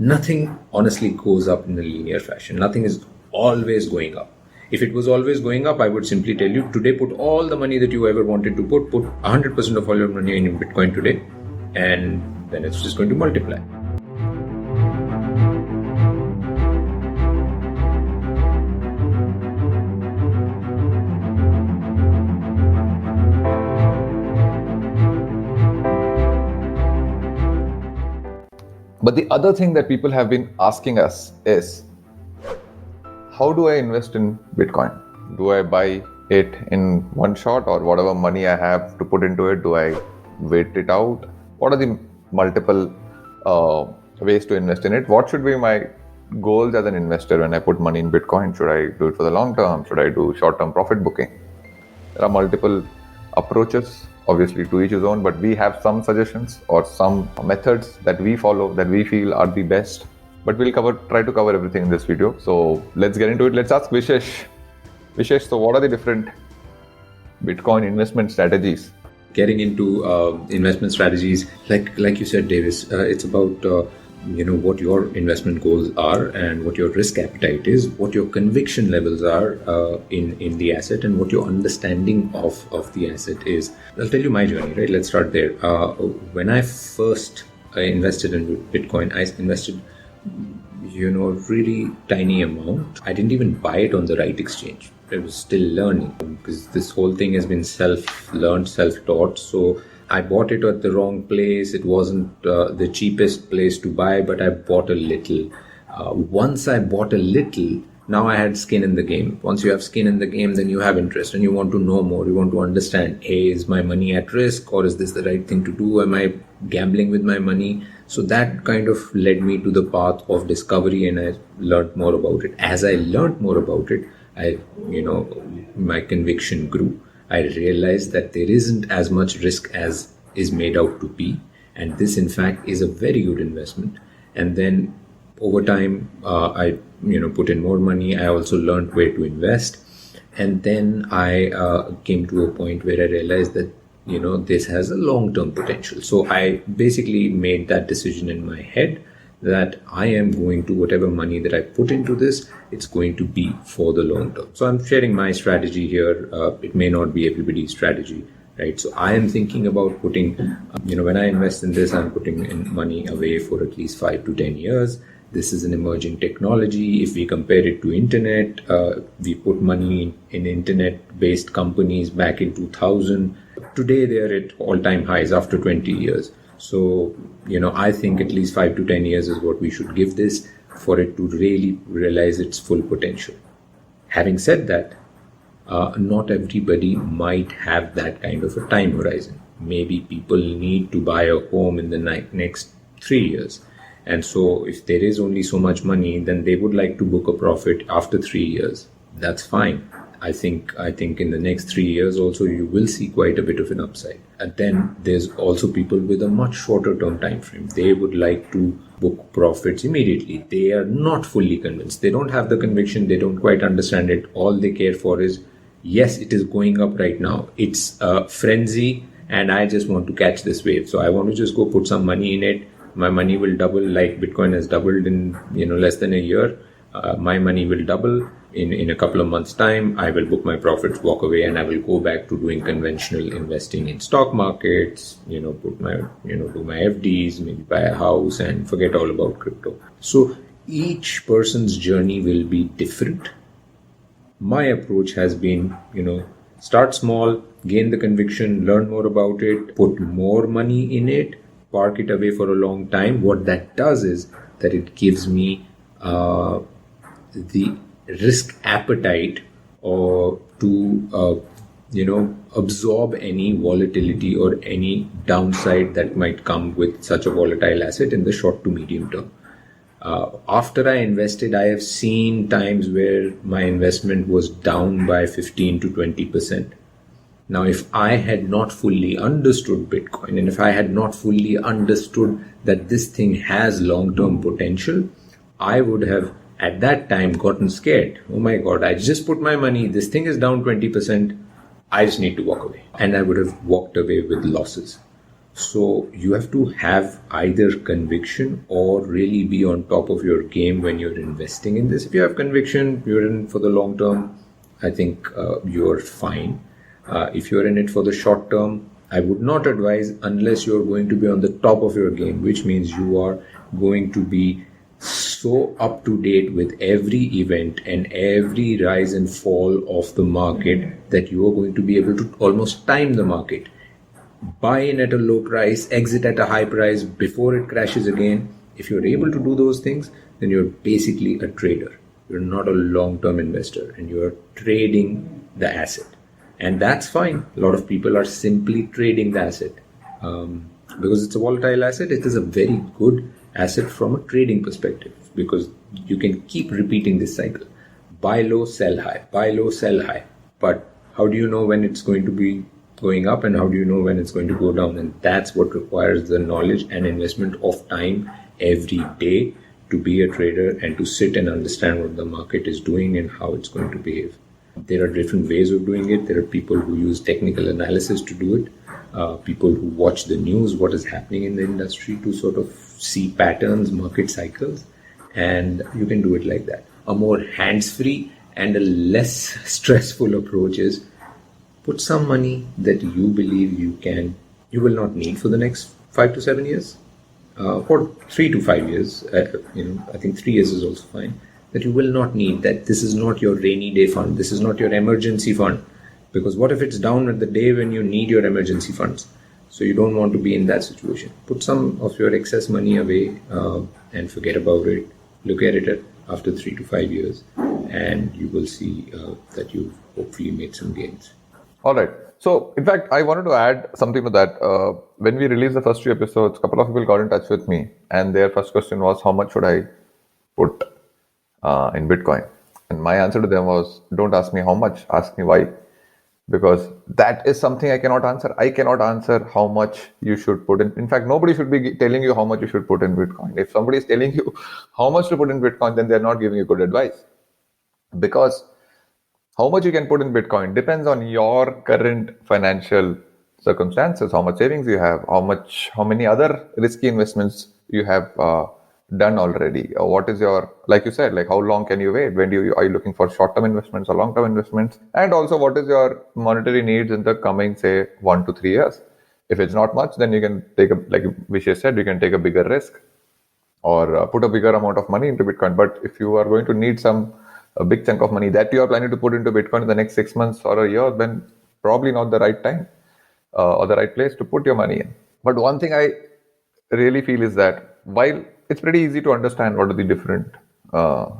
Nothing honestly goes up in a linear fashion. Nothing is always going up. If it was always going up, I would simply tell you today, put all the money that you ever wanted to put 100% of all your money in Bitcoin today, and then it's just going to multiply. But the other thing that people have been asking us is, how do I invest in Bitcoin? Do I buy it in one shot, or whatever money I have to put into it, do I wait it out? What are the multiple ways to invest in it? What should be my goals as an investor when I put money in Bitcoin? Should I do it for the long term? Should I do short-term profit booking? There are multiple approaches, obviously to each his own, but we have some suggestions or some methods that we follow that we feel are the best. But we'll try to cover everything in this video. So let's get into it. Let's ask Vishesh. Vishesh, so what are the different Bitcoin investment strategies? Getting into investment strategies, like you said, Davis, it's about what your investment goals are and what your risk appetite is, what your conviction levels are in the asset, and what your understanding of the asset is. I'll tell you my journey, right? Let's start there. When I first invested in Bitcoin, I invested really tiny amount. I didn't even buy it on the right exchange. I was still learning, because this whole thing has been self-learned, self-taught. So I bought it at the wrong place. It wasn't the cheapest place to buy, but I bought a little. Once I bought a little, now I had skin in the game. Once you have skin in the game, then you have interest and you want to know more. You want to understand, hey, is my money at risk, or is this the right thing to do? Am I gambling with my money? So that kind of led me to the path of discovery, and I learned more about it. As I learned more about it, my conviction grew. I realized that there isn't as much risk as is made out to be. And this, in fact, is a very good investment. And then over time, I put in more money. I also learned where to invest. And then I came to a point where I realized that, this has a long-term potential. So I basically made that decision in my head that I am going to, whatever money that I put into this, it's going to be for the long term. So I'm sharing my strategy here. It may not be everybody's strategy, right? So I am thinking about putting, when I invest in this, I'm putting in money away for at least 5 to 10 years. This is an emerging technology. If we compare it to internet, we put money in internet-based companies back in 2000. Today, they are at all-time highs after 20 years. So, I think at least 5 to 10 years is what we should give this for it to really realize its full potential. Having said that, not everybody might have that kind of a time horizon. Maybe people need to buy a home in the next 3 years. And so if there is only so much money, then they would like to book a profit after 3 years. That's fine. I think in the next 3 years also you will see quite a bit of an upside. And then there's also people with a much shorter term time frame. They would like to book profits immediately. They are not fully convinced. They don't have the conviction. They don't quite understand it. All they care for is, yes, it is going up right now. It's a frenzy and I just want to catch this wave. So I want to just go put some money in it. My money will double, like Bitcoin has doubled in less than a year. My money will double. In a couple of months' time, I will book my profits, walk away, and I will go back to doing conventional investing in stock markets, put my, do my FDs, maybe buy a house and forget all about crypto. So each person's journey will be different. My approach has been, start small, gain the conviction, learn more about it, put more money in it, park it away for a long time. What that does is that it gives me the risk appetite or to absorb any volatility or any downside that might come with such a volatile asset in the short to medium term. After I invested, I have seen times where my investment was down by 15 to 20%. Now, if I had not fully understood Bitcoin, and if I had not fully understood that this thing has long-term potential, I would have at that time gotten scared. Oh my God, I just put my money, this thing is down 20%, I just need to walk away. And I would have walked away with losses. So you have to have either conviction or really be on top of your game when you're investing in this. If you have conviction, you're in for the long term, I think you're fine. If you're in it for the short term, I would not advise unless you're going to be on the top of your game, which means you are going to be so up to date with every event and every rise and fall of the market that you are going to be able to almost time the market. Buy in at a low price, exit at a high price before it crashes again. If you're able to do those things, then you're basically a trader. You're not a long-term investor and you're trading the asset. And that's fine. A lot of people are simply trading the asset. Because it's a volatile asset, it is a very good asset from a trading perspective because you can keep repeating this cycle. Buy low, sell high, buy low, sell high. But how do you know when it's going to be going up and how do you know when it's going to go down? And that's what requires the knowledge and investment of time every day to be a trader and to sit and understand what the market is doing and how it's going to behave. There are different ways of doing it. There are people who use technical analysis to do it. People who watch the news, what is happening in the industry to sort of see patterns, market cycles, and you can do it like that. A more hands-free and a less stressful approach is put some money that you believe you will not need for the next 5 to 7 years, or 3 to 5 years. I think 3 years is also fine. That you will not need, that this is not your rainy day fund, this is not your emergency fund. Because what if it's down at the day when you need your emergency funds? So you don't want to be in that situation. Put some of your excess money away and forget about it. Look at it after 3 to 5 years and you will see that you've hopefully made some gains. All right. So, in fact, I wanted to add something to that. When we released the first 2 episodes, a couple of people got in touch with me and their first question was, how much should I put in Bitcoin? And my answer to them was, don't ask me how much, ask me why. Because that is something I cannot answer. I cannot answer how much you should put in. In fact, nobody should be telling you how much you should put in Bitcoin. If somebody is telling you how much to put in Bitcoin, then they're not giving you good advice. Because how much you can put in Bitcoin depends on your current financial circumstances, how much savings you have, how many other risky investments you have done already. What is your, like you said, like how long can you wait? Are you looking for short-term investments or long-term investments? And also what is your monetary needs in the coming, say, 1 to 3 years? If it's not much, then you can take like Vishesh said, you can take a bigger risk or put a bigger amount of money into Bitcoin. But if you are going to need a big chunk of money that you are planning to put into Bitcoin in the next 6 months or a year, then probably not the right time or the right place to put your money in. But one thing I really feel is that while it's pretty easy to understand what are the different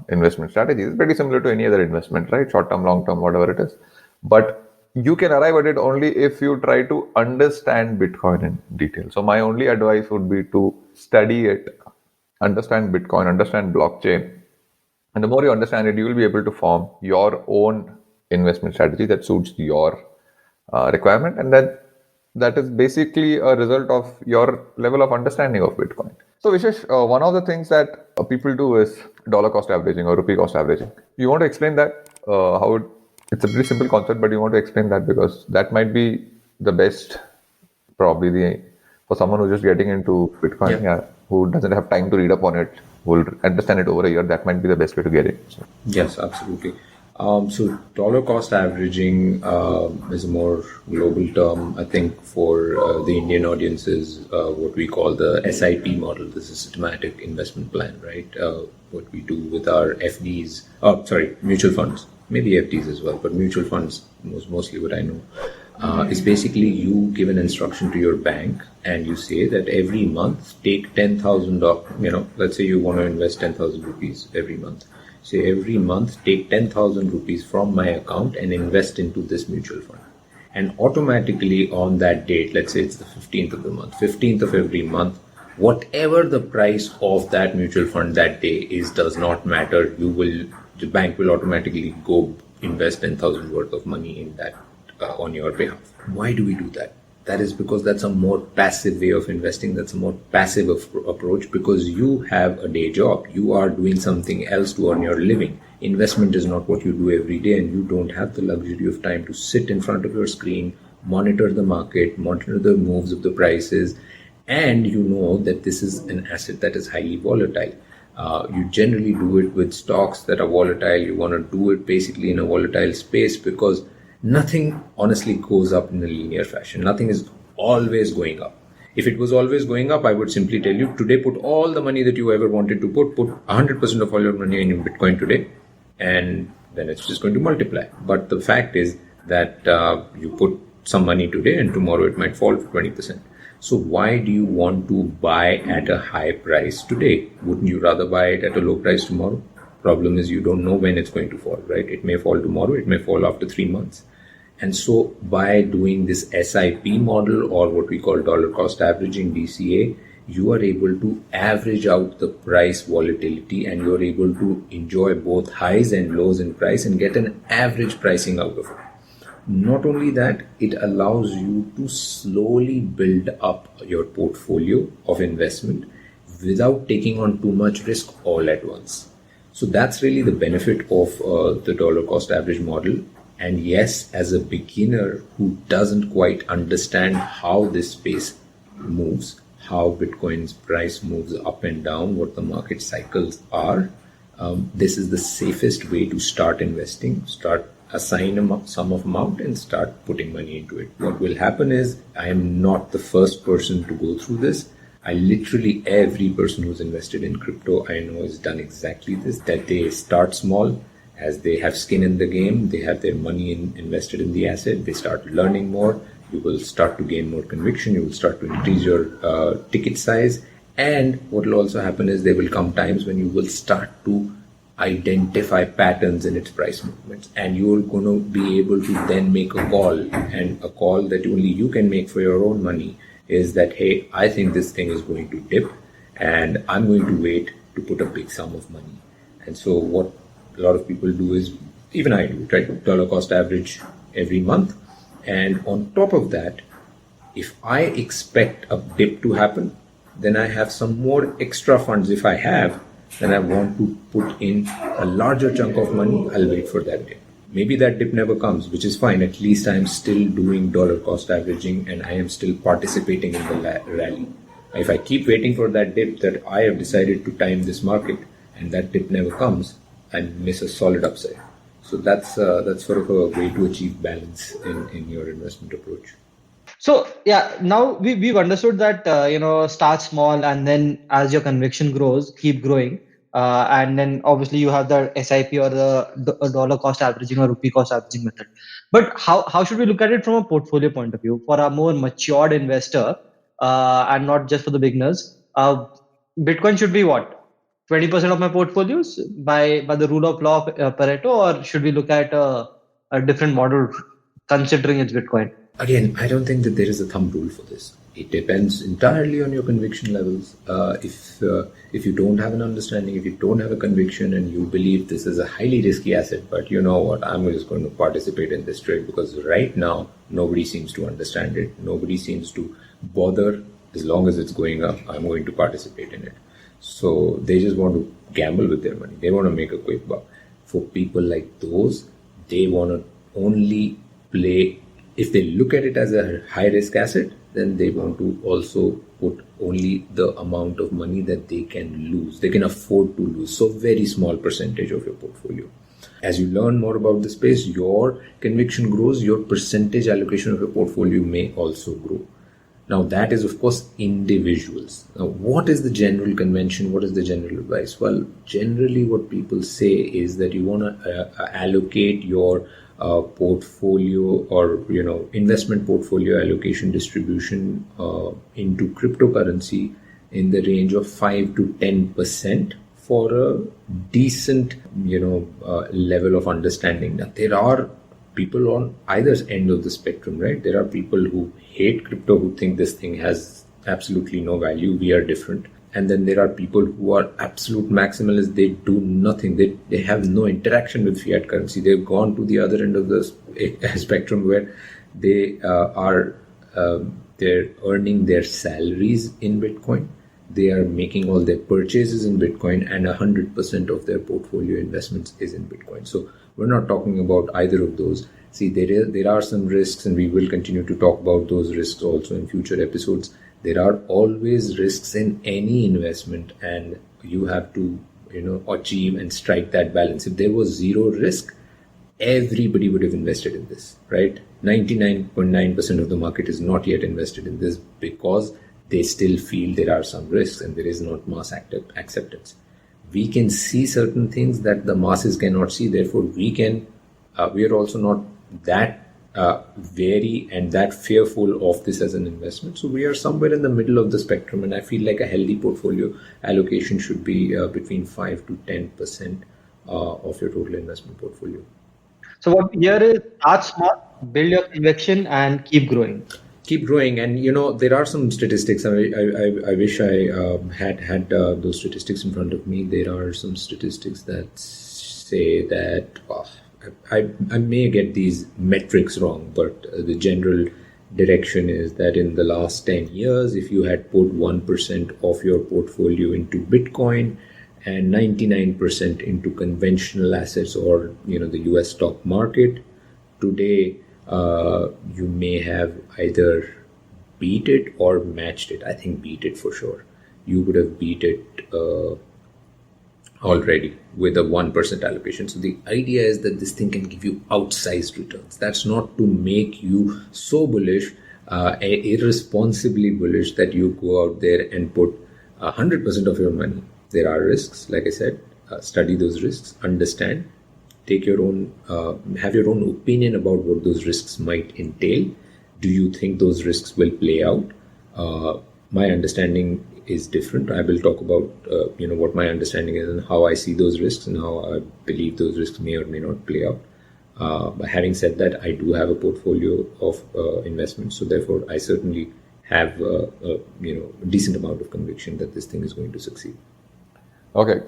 investment strategies, it's pretty similar to any other investment, right? Short term, long term, whatever it is. But you can arrive at it only if you try to understand Bitcoin in detail. So my only advice would be to study it, understand Bitcoin, understand blockchain. And the more you understand it, you will be able to form your own investment strategy that suits your requirement. And that is basically a result of your level of understanding of Bitcoin. So Vishesh, one of the things that people do is dollar cost averaging or rupee cost averaging. You want to explain that? It's a pretty simple concept, but you want to explain that because that might be the best, probably for someone who's just getting into Bitcoin, who doesn't have time to read up on it, who will understand it over a year. That might be the best way to get it. So. Yes, absolutely. So dollar cost averaging is a more global term. I think for the Indian audiences, what we call the SIP model. This is systematic investment plan, right? What we do with our FDs, mutual funds, maybe FDs as well, but mutual funds, mostly what I know, is basically you give an instruction to your bank and you say that every month take 10,000, let's say you want to invest 10,000 rupees every month. Say every month take 10,000 rupees from my account and invest into this mutual fund. And automatically on that date, let's say it's the 15th of the month, 15th of every month, whatever the price of that mutual fund that day is, does not matter. The bank will automatically go invest 10,000 worth of money in that on your behalf. Why do we do that? That is because that's a more passive way of investing. That's a more passive approach because you have a day job. You are doing something else to earn your living. Investment is not what you do every day, and you don't have the luxury of time to sit in front of your screen, monitor the market, monitor the moves of the prices, and you know that this is an asset that is highly volatile. You generally do it with stocks that are volatile. You want to do it basically in a volatile space because nothing honestly goes up in a linear fashion. Nothing is always going up. If it was always going up, I would simply tell you today, put all the money that you ever wanted to put 100% of all your money in Bitcoin today, and then it's just going to multiply. But the fact is that you put some money today and tomorrow it might fall for 20%. So why do you want to buy at a high price today? Wouldn't you rather buy it at a low price tomorrow? Problem is you don't know when it's going to fall, right? It may fall tomorrow, it may fall after 3 months. And so by doing this SIP model, or what we call dollar cost averaging, DCA, you are able to average out the price volatility, and you're able to enjoy both highs and lows in price and get an average pricing out of it. Not only that, it allows you to slowly build up your portfolio of investment without taking on too much risk all at once. So that's really the benefit of the dollar cost average model. And yes, as a beginner who doesn't quite understand how this space moves, how Bitcoin's price moves up and down, what the market cycles are, this is the safest way to start investing. Assign a sum of amount and start putting money into it. What will happen is, I am not the first person to go through this. Literally every person who's invested in crypto I know has done exactly this, that they start small. As they have skin in the game, they have their money invested in the asset, they start learning more, you will start to gain more conviction, you will start to increase your ticket size. And what will also happen is there will come times when you will start to identify patterns in its price movements, and you're going to be able to then make a call, and a call that only you can make for your own money is that, hey, I think this thing is going to dip and I'm going to wait to put a big sum of money. And so what a lot of people do is, even I do, right, dollar cost average every month, and on top of that, if I expect a dip to happen, then I have some more extra funds. If I have, then I want to put in a larger chunk of money, I'll wait for that dip. Maybe that dip never comes, which is fine. At least I'm still doing dollar cost averaging and I am still participating in the rally. If I keep waiting for that dip that I have decided to time this market, and that dip never comes, I miss a solid upside. So that's sort of a way to achieve balance in your investment approach. So yeah, now we've understood that start small, and then as your conviction grows, keep growing, and then obviously you have the SIP or the dollar cost averaging or rupee cost averaging method. But how should we look at it from a portfolio point of view for a more matured investor, and not just for the beginners? Bitcoin should be what, 20% of my portfolios by the rule of law of Pareto, or should we look at a different model considering it's Bitcoin? Again, I don't think that there is a thumb rule for this. It depends entirely on your conviction levels. If you don't have an understanding, if you don't have a conviction and you believe this is a highly risky asset, but you know what, I'm just going to participate in this trade because right now nobody seems to understand it. Nobody seems to bother. As long as it's going up, I'm going to participate in it. So they just want to gamble with their money. They want to make a quick buck. For people like those, they want to only play. If they look at it as a high risk asset, then they want to also put only the amount of money that they can lose. They can afford to lose. So very small percentage of your portfolio. As you learn more about the space, your conviction grows, your percentage allocation of your portfolio may also grow. Now that is of course individuals. Now what is the general convention? What is the general advice? Well, generally what people say is that you want to allocate your portfolio or investment portfolio allocation distribution into cryptocurrency in the range of 5 to 10% for a decent level of understanding. Now there are people on either end of the spectrum, right? There are people who hate crypto, who think this thing has absolutely no value. We are different. And then there are people who are absolute maximalists. They do nothing. They have no interaction with fiat currency. They've gone to the other end of the spectrum where they they're earning their salaries in Bitcoin they are making all their purchases in Bitcoin and 100% of their portfolio investments is in Bitcoin. So we're not talking about either of those. See, there are some risks, and we will continue to talk about those risks also in future episodes. There are always risks in any investment, and you have to, achieve and strike that balance. If there was zero risk, everybody would have invested in this, right? 99.9% of the market is not yet invested in this because they still feel there are some risks and there is not mass acceptance. We can see certain things that the masses cannot see. Therefore, we are also not that wary and that fearful of this as an investment. So we are somewhere in the middle of the spectrum, and I feel like a healthy portfolio allocation should be between 5 to 10% of your total investment portfolio. So what here is start small, build your conviction, and keep growing. Keep growing. And there are some statistics. I wish I had those statistics in front of me. There are some statistics that say that I may get these metrics wrong, but the general direction is that in the last 10 years, if you had put 1% of your portfolio into Bitcoin and 99% into conventional assets or the US stock market, today you may have either beat it or matched it. I think beat it for sure. You would have beat it already with a 1% allocation. So the idea is that this thing can give you outsized returns. That's not to make you so bullish, irresponsibly bullish, that you go out there and put 100% of your money. There are risks, like I said. Study those risks, understand, take your own, have your own opinion about what those risks might entail. Do you think those risks will play out? My understanding is different. I will talk about what my understanding is and how I see those risks and how I believe those risks may or may not play out. But having said that, I do have a portfolio of investments, so therefore I certainly have a decent amount of conviction that this thing is going to succeed. Okay,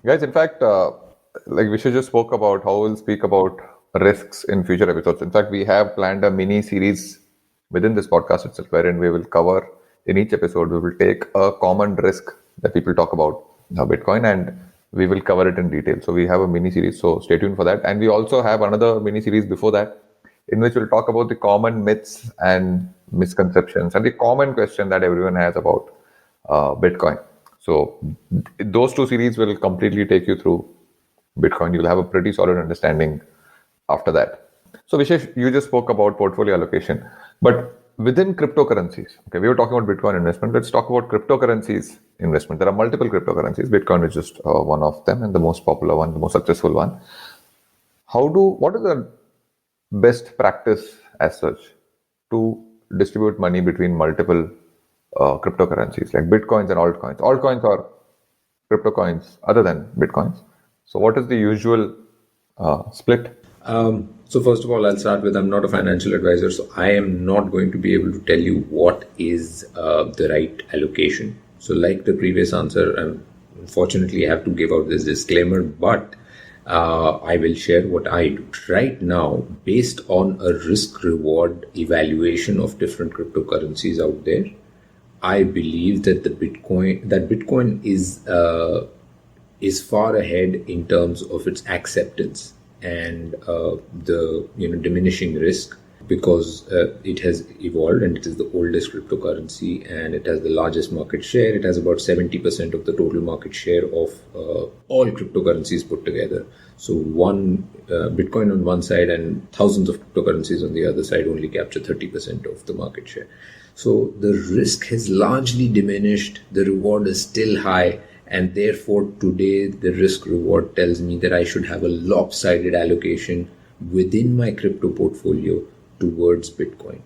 guys. In fact, like Vishay just spoke about how we'll speak about risks in future episodes. In fact, we have planned a mini series within this podcast itself, wherein we will cover. In each episode, we will take a common risk that people talk about Bitcoin, and we will cover it in detail. So we have a mini series, so stay tuned for that. And we also have another mini series before that, in which we'll talk about the common myths and misconceptions and the common question that everyone has about Bitcoin. So those two series will completely take you through Bitcoin. You'll have a pretty solid understanding after that. So Vishesh, you just spoke about portfolio allocation, but within cryptocurrencies, okay, we were talking about Bitcoin investment. Let's talk about cryptocurrencies investment. There are multiple cryptocurrencies. Bitcoin is just one of them, and the most popular one, the most successful one. What is the best practice as such to distribute money between multiple cryptocurrencies like Bitcoins and altcoins? Altcoins are crypto coins other than Bitcoins. So what is the usual split? So first of all, I'll start with, I'm not a financial advisor, so I am not going to be able to tell you what is the right allocation. So like the previous answer, unfortunately, I have to give out this disclaimer, but I will share what I do. Right now, based on a risk-reward evaluation of different cryptocurrencies out there, I believe that Bitcoin is far ahead in terms of its acceptance and the diminishing risk, because it has evolved and it is the oldest cryptocurrency and it has the largest market share. It has about 70% of the total market share of all cryptocurrencies put together. So one Bitcoin on one side and thousands of cryptocurrencies on the other side only capture 30% of the market share. So the risk has largely diminished. The reward is still high. And therefore, today, the risk reward tells me that I should have a lopsided allocation within my crypto portfolio towards Bitcoin.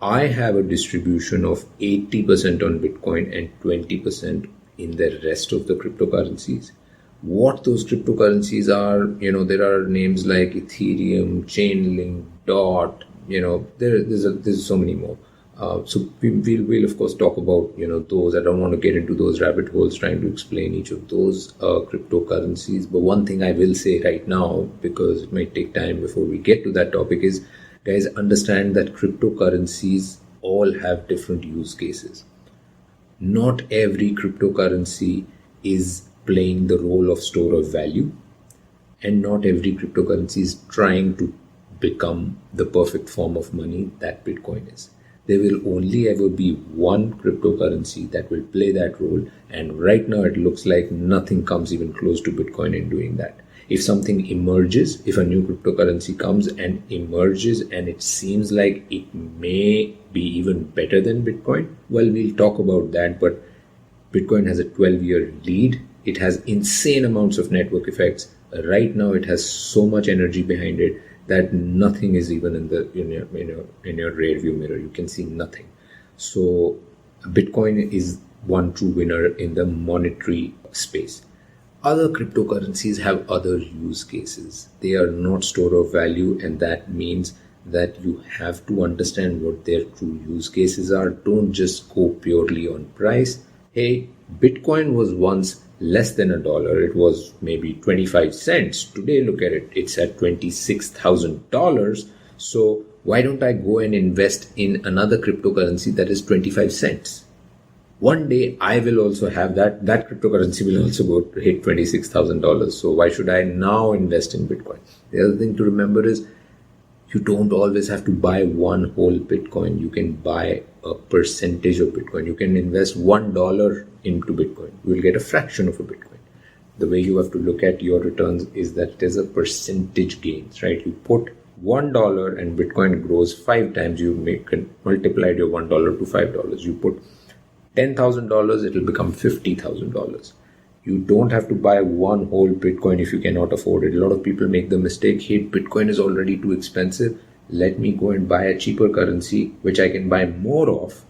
I have a distribution of 80% on Bitcoin and 20% in the rest of the cryptocurrencies. What those cryptocurrencies are, there are names like Ethereum, Chainlink, DOT, there's so many more. So we'll of course talk about those. I don't want to get into those rabbit holes trying to explain each of those cryptocurrencies. But one thing I will say right now, because it might take time before we get to that topic, is guys, understand that cryptocurrencies all have different use cases. Not every cryptocurrency is playing the role of store of value, and not every cryptocurrency is trying to become the perfect form of money that Bitcoin is. There will only ever be one cryptocurrency that will play that role, and right now it looks like nothing comes even close to Bitcoin in doing that. If something emerges, if a new cryptocurrency comes and emerges and it seems like it may be even better than Bitcoin, well, we'll talk about that. But Bitcoin has a 12-year lead. It has insane amounts of network effects. Right now, it has so much energy behind it that nothing is even in your rear view mirror. You can see nothing. So Bitcoin is one true winner in the monetary space. Other cryptocurrencies have other use cases. They are not store of value, and that means that you have to understand what their true use cases are. Don't just go purely on price. Hey, Bitcoin was once less than $1. It was maybe 25 cents. Today, look at it. It's at $26,000. So why don't I go and invest in another cryptocurrency that is 25 cents? One day I will also have that cryptocurrency will also go to hit $26,000. So why should I now invest in Bitcoin? The other thing to remember is you don't always have to buy one whole Bitcoin. You can buy a percentage of Bitcoin. You can invest $1 into Bitcoin. You will get a fraction of a Bitcoin. The way you have to look at your returns is that it is a percentage gains, right? You put $1 and Bitcoin grows 5 times. You multiplied your $1 to $5. You put $10,000, it will become $50,000. You don't have to buy one whole Bitcoin if you cannot afford it. A lot of people make the mistake, hey, Bitcoin is already too expensive. Let me go and buy a cheaper currency, which I can buy more of,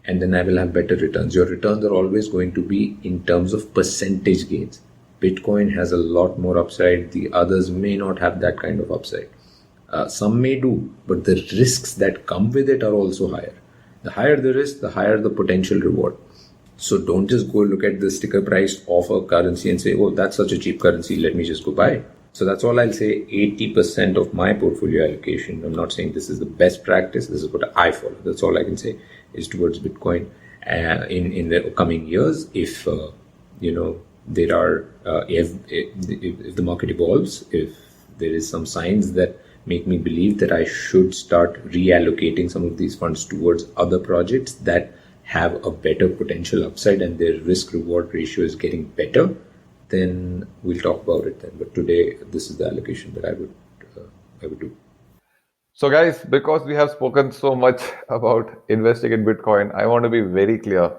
and then I will have better returns. Your returns are always going to be in terms of percentage gains. Bitcoin has a lot more upside. The others may not have that kind of upside. Some may do, but the risks that come with it are also higher. The higher the risk, the higher the potential reward. So don't just go look at the sticker price of a currency and say, oh, that's such a cheap currency, let me just go buy it. So that's all I'll say. 80% of my portfolio allocation, I'm not saying this is the best practice, this is what I follow. That's all I can say is towards Bitcoin in the coming years. If, there are, if the market evolves, if there is some signs that make me believe that I should start reallocating some of these funds towards other projects that have a better potential upside and their risk reward ratio is getting better, then we'll talk about it then. But today, this is the allocation that I would do. So guys, because we have spoken so much about investing in Bitcoin, I want to be very clear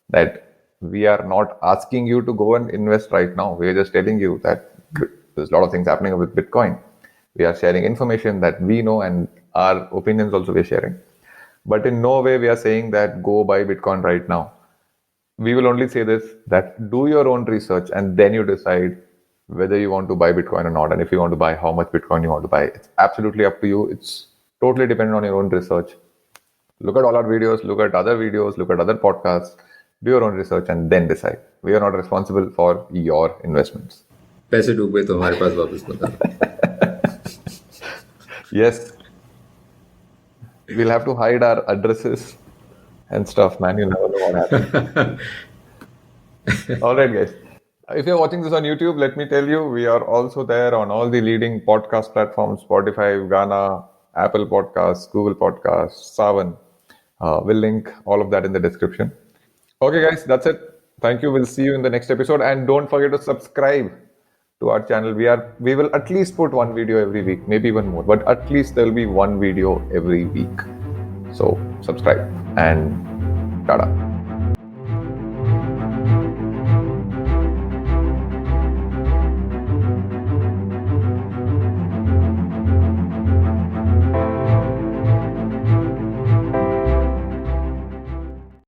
that we are not asking you to go and invest right now. We are just telling you that there's a lot of things happening with Bitcoin. We are sharing information that we know, and our opinions also we're sharing. But in no way we are saying that go buy Bitcoin right now. We will only say this, that do your own research and then you decide whether you want to buy Bitcoin or not. And if you want to buy, how much Bitcoin you want to buy. It's absolutely up to you. It's totally dependent on your own research. Look at all our videos, look at other videos, look at other podcasts, do your own research and then decide. We are not responsible for your investments. पैसे डूबे तो हमारे पास वापस मत आना. Yes. We'll have to hide our addresses and stuff, man. You never know what happens. All right, guys. If you're watching this on YouTube, let me tell you, we are also there on all the leading podcast platforms, Spotify, Ghana, Apple Podcasts, Google Podcasts, Savan. We'll link all of that in the description. Okay, guys, that's it. Thank you. We'll see you in the next episode. And don't forget to subscribe to our channel. We will at least put one video every week, maybe even more, but at least there'll be one video every week. So subscribe and tada.